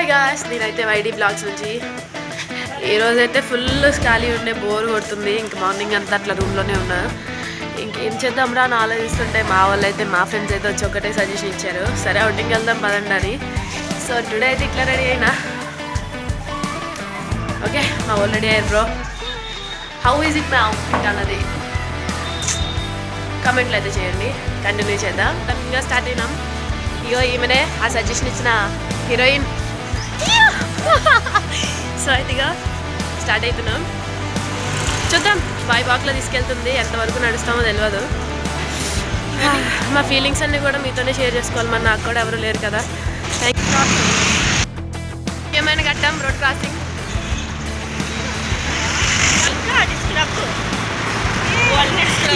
Hi guys, నేనైతే YD blogs నుంచి ఈరోజైతే ఫుల్ ఖాళీ ఉండే బోర్ కొడుతుంది. ఇంక మార్నింగ్ అంతా అట్లా రూమ్లోనే ఉన్నా. ఇంకేం చేద్దాం రా అని ఆలోచిస్తుంటే మా వాళ్ళు అయితే మా ఫ్రెండ్స్ అయితే వచ్చి ఒకటే సజెషన్ ఇచ్చారు, సరే అవుటింగ్కి వెళ్దాం పదండి అని. సో టుడే అయితే ఇట్లా రెడీ అయినా. ఓకే, మా వాళ్ళు రెడీ అయ్యారు. Bro how is it my outfit అన్నది కమెంట్లు అయితే చేయండి. కంటిన్యూ చేద్దాం. కంటిన్యూగా స్టార్ట్ అయినాం. ఇగో ఈమెనే ఆ సజెషన్ ఇచ్చిన హీరోయిన్. సో అయితే ఇక స్టార్ట్ అవుతున్నాం. చూద్దాం బాయ్ వాక్లో తీసుకెళ్తుంది, ఎంతవరకు నడుస్తామో తెలియదు. మా ఫీలింగ్స్ అన్నీ కూడా మీతోనే షేర్ చేసుకోవాలి, మరి నాకు కూడా ఎవరు లేరు కదా. Thank you. ఏమైనా కట్టాం రోడ్ క్రాసింగ్.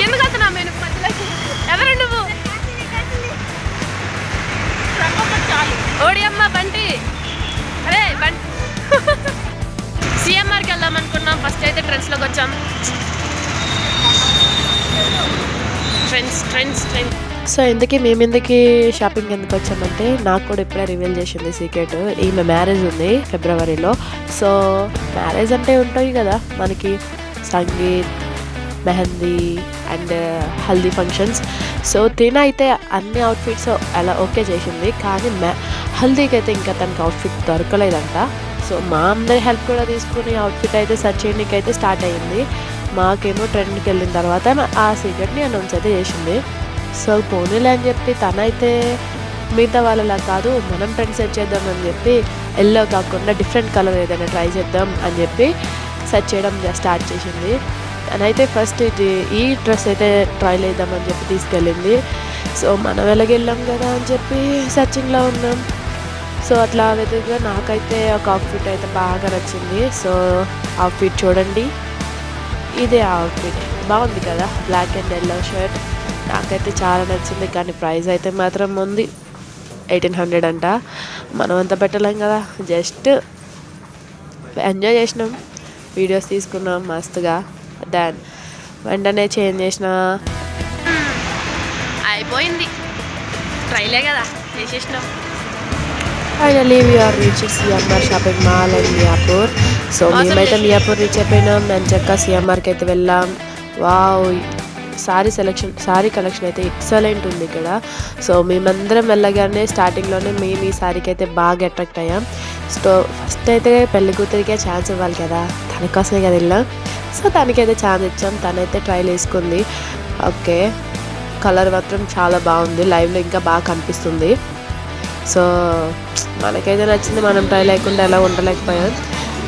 ఎందుకు అతను నేను ఎవరు నువ్వు ఓడి అమ్మ బంటి, అరే బంటి. సిఎంఆర్కి వెళ్దాం అనుకున్నాం. ఫస్ట్ అయితే ట్రెండ్స్లోకి వచ్చాం. ట్రెండ్స్. సో ఇందుకే మేము ఎందుకు షాపింగ్ ఎందుకు వచ్చామంటే, నాకు కూడా ఇప్పుడే రివీల్ చేసింది సీక్రెట్. ఈమె మ్యారేజ్ ఉంది ఫిబ్రవరిలో. సో మ్యారేజ్ అంటే ఉంటాయి కదా మనకి sangeet, mehndi and haldi functions. So అయితే అన్ని అవుట్ఫిట్స్ అలా ఓకే చేసింది, కానీ హల్దీకి అయితే ఇంకా తనకి అవుట్ఫిట్ దొరకలేదంట. సో మా అందరి హెల్ప్ కూడా తీసుకుని అవుట్ఫిట్ అయితే సెర్చ్ చేయడానికి అయితే స్టార్ట్ అయ్యింది. మాకేమో ట్రెండ్కి వెళ్ళిన తర్వాత ఆ సీక్రెట్ని అనౌన్స్ అయితే చేసింది. సో పోనీలే అని చెప్పి తనైతే మిగతా వాళ్ళలా కాదు, మనం ట్రెండ్ సెర్చ్ చేద్దామని చెప్పి ఎల్లో కాకుండా డిఫరెంట్ కలర్ ఏదైనా ట్రై చేద్దాం అని చెప్పి సెర్చ్ చేయడం స్టార్ట్ చేసింది. తనైతే ఫస్ట్ ఈ డ్రెస్ అయితే ట్రైల్ చేద్దామని చెప్పి తీసుకెళ్ళింది. సో మనం వెళ్ళాం కదా అని చెప్పి సర్చింగ్లో ఉన్నాం. సో అట్లా వెతుగా నాకైతే ఒక అవుట్ఫిట్ అయితే బాగా నచ్చింది. సో అవుట్ఫిట్ చూడండి, ఇదే అవుట్ఫిట్ బాగుంది కదా, బ్లాక్ అండ్ ఎల్లో షర్ట్. నాకైతే చాలా నచ్చింది, కానీ ప్రైస్ అయితే మాత్రం ఉంది 1800 అంట. మనం అంతా పెట్టలేం కదా, జస్ట్ ఎంజాయ్ చేసినాం, వీడియోస్ తీసుకున్నాం మస్తుగా. దాన్ వెంటనే చేంజ్ చేసిన అయిపోయింది, ట్రైలే కదా చేసేసినాం. Finally we reach CMR shopping mall and Miyapur. So మేమైతే మియాపూర్ రీచ్ అయిపోయినాం. మంచిగా సిఎంఆర్కి అయితే వెళ్ళాం. వావ్, సారీ కలెక్షన్ అయితే ఎక్సలెంట్ ఉంది ఇక్కడ. సో మేమందరం వెళ్ళగానే స్టార్టింగ్లోనే మేము ఈ సారీకి అయితే బాగా అట్రాక్ట్ అయ్యాం. సో ఫస్ట్ అయితే పెళ్లి కూతురికే ఛాన్స్ ఇవ్వాలి కదా, తన కోసమే కదా వెళ్ళాం. సో తనకైతే ఛాన్స్ ఇచ్చాం. తనైతే ట్రైల్ వేసుకుంది. ఓకే, కలర్ మాత్రం చాలా బాగుంది, లైవ్లో ఇంకా బాగా కనిపిస్తుంది. సో మనకైతే నచ్చింది, మనం ట్రై లేకుండా ఎలా ఉండలేకపోయాం.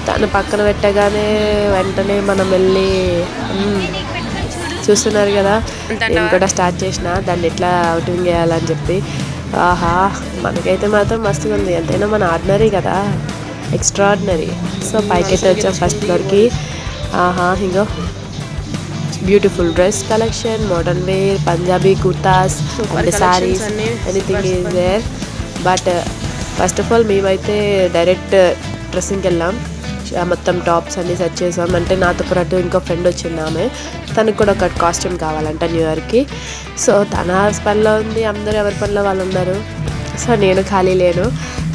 తను పక్కన పెట్టగానే వెంటనే మనం వెళ్ళి చూస్తున్నారు కదా, నేను కూడా స్టార్ట్ చేసిన దాన్ని ఎట్లా అవుటింగ్ చేయాలని చెప్పి. ఆహా, మనకైతే మాత్రం మస్తుగా ఉంది. ఎంతైనా మన ఆర్డినరీ కదా, ఎక్స్ట్రాడినరీ. సో పైకైతే వచ్చాం ఫస్ట్ ఫ్లోర్కి. ఆహా, ఇంకో beautiful dress collection, modern wear, Punjabi kurtas and saris, anything is there. But first of all మేమైతే డైరెక్ట్ డ్రెస్సింగ్కి వెళ్ళాం. మొత్తం టాప్స్ అన్నీ సెర్చ్ చేసాం. అంటే నాతో పాటు ఇంకో ఫ్రెండ్ వచ్చింది, ఆమె తనకు కూడా ఒక కాస్ట్యూమ్ కావాలంట న్యూ ఇయర్కి. సో తన పనిలో ఉంది, అందరూ ఎవరి పనిలో వాళ్ళు ఉన్నారు. సో నేను ఖాళీ లేను.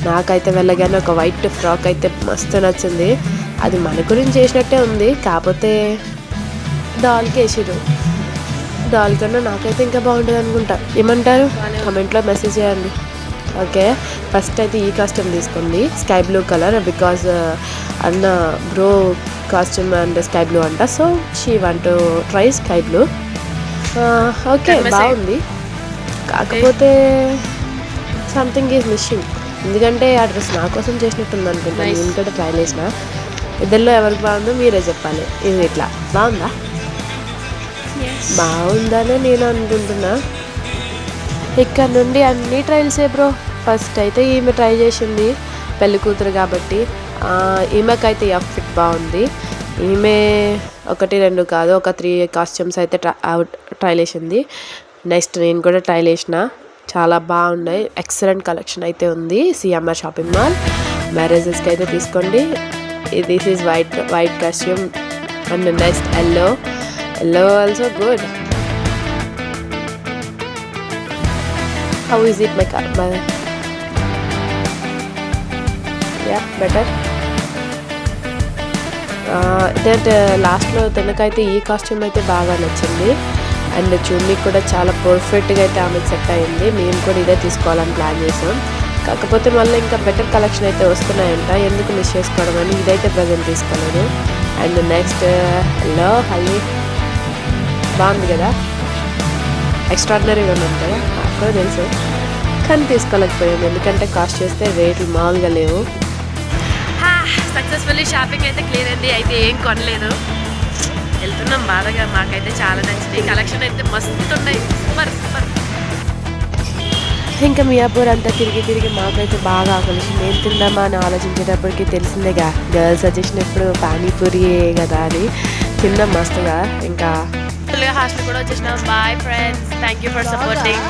నాకైతే వెళ్ళగానే ఒక వైట్ ఫ్రాక్ అయితే మస్తు నచ్చింది. అది మన గురించి చేసినట్టే ఉంది, కాకపోతే డాల్కి వేసిరు. డాల్ కన్నా నాకైతే ఇంకా బాగుంటుంది అనుకుంటా. ఏమంటారు కమెంట్లో మెసేజ్ చేయండి. ఓకే, ఫస్ట్ అయితే ఈ కాస్ట్యూమ్ తీసుకుంది, స్కై బ్లూ కలర్, బికాజ్ అన్న bro costume and sky blue అంట. So she want to try sky blue. Okay, బాగుంది, కాకపోతే సంథింగ్ ఈజ్ మిస్సింగ్. ఎందుకంటే ఆ డ్రెస్ నా కోసం చేసినట్టుంది అనుకుంటాను. నేను కూడా ట్రై చేసిన. ఇద్దరిలో ఎవరికి బాగుందో మీరే చెప్పాలి. ఇది ఇట్లా బాగుందా, బాగుందనే నేను అనుకుంటున్నా. ఇక్కడ నుండి అన్ని ట్రైల్సే బ్రో. ఫస్ట్ అయితే ఈమె ట్రై చేసింది, పెళ్లి కూతురు కాబట్టి. ఈమెకైతే అవుట్ఫిట్ బాగుంది. ఈమె 1-2 కాదు, ఒక 3 కాస్ట్యూమ్స్ అయితే ట్రైల్ వేసింది. నెక్స్ట్ నేను కూడా ట్రైల్ వేసిన, చాలా బాగున్నాయి. ఎక్సలెంట్ కలెక్షన్ అయితే ఉంది సిఎంఆర్ షాపింగ్ మాల్. మ్యారేజెస్కి అయితే తీసుకోండి. This is white costume and next yellow also good. How is it my yeah better. ఇదంటే లాస్ట్లో తనకైతే ఈ కాస్ట్యూమ్ అయితే బాగా నచ్చింది. అండ్ చున్నీ కూడా చాలా పర్ఫెక్ట్గా అయితే ఆమెకు సెట్ అయింది. మేము కూడా ఇదే తీసుకోవాలని ప్లాన్ చేసాం. కాకపోతే మళ్ళీ ఇంకా బెటర్ కలెక్షన్ అయితే వస్తున్నాయంట, ఎందుకు మిస్ చేసుకోవడం అని ఇదైతే ప్రజెంట్ తీసుకోలేదు. అండ్ నెక్స్ట్ హలో హల్లీ బాగుంది కదా, ఎక్స్ట్రాడినరీగా ఉంది కదా, నాకు కూడా తెలుసు కానీ తీసుకోలేకపోయాం ఎందుకంటే కాస్ట్ చేస్తే రేట్లు మామూలుగా లేవు. సక్సెస్ఫుల్లీ షాపింగ్ అయితే క్లియర్ అయింది. అయితే ఏం కొనలేదు, వెళ్తున్నాం బాధగా. మాకైతే చాలా నచ్చింది, కలెక్షన్ అయితే మస్తు ఉన్నాయి, సూపర్ సూపర్. ఇంకా మియాపూర్ అంతా తిరిగి మాకైతే బాగా ఆకలిసింది. ఏం తిందామా అని ఆలోచించేటప్పటికి తెలిసిందేగా గర్ల్స్ సజెషన్ ఎప్పుడు పానీపూరియే కదా అని తిన్నాం మస్తుగా. ఇంకా హాస్టల్ కూడా వచ్చేసినాం. Bye friends, thank you for supporting.